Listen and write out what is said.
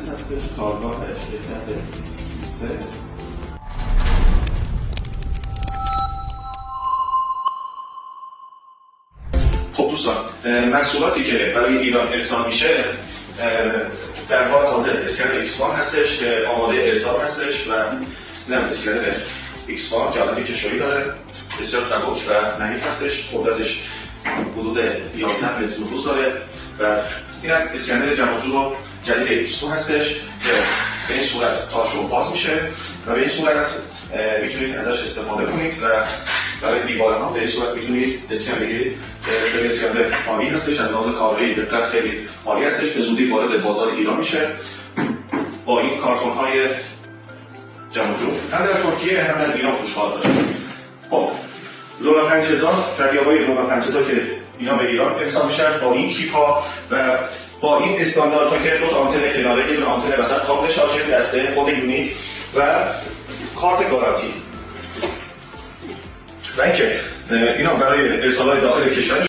فایننس هستش، کارگاه شرکت سکس. خب دوستان، محصولاتی که برای ایران ارسال میشه در حال حاضر اسکنر ایکس-1 هستش که آماده ارسال هستش و اینم اسکنر ایکس-1 که البته کشویی داره، بسیار سبک و نحیف هستش، قدرتش حدود 11 متر نفوذ داره و اینم اسکنر جمع و جور جدید ایکس-2 هستش که به این صورت تاشو باز میشه و به این صورت میتونید ازش استفاده کنید و برای دیوار ها به این صورت میتونید اسکن بگیرید که خیلی اسکنر عالی هستش، از لحاظ کارایی دقت خیلی عالی هستش، به زودی وارد بازار ایران میشه با این کارتون های جمع و جور، هم در ترکیه هم در ایران فروش خواهد داشت. خب لونا 5000 ردیابای لونا 5000 که اینا به ایران ارسال میشن با این کیف ها و با این استانداردها که دو تا آنتن کناره، یه دونه آنتن وسط، کابل شارژر دسته خود یونیت و کارت گارانتی و اینکه اینا برای ارسال‌های داخل کشور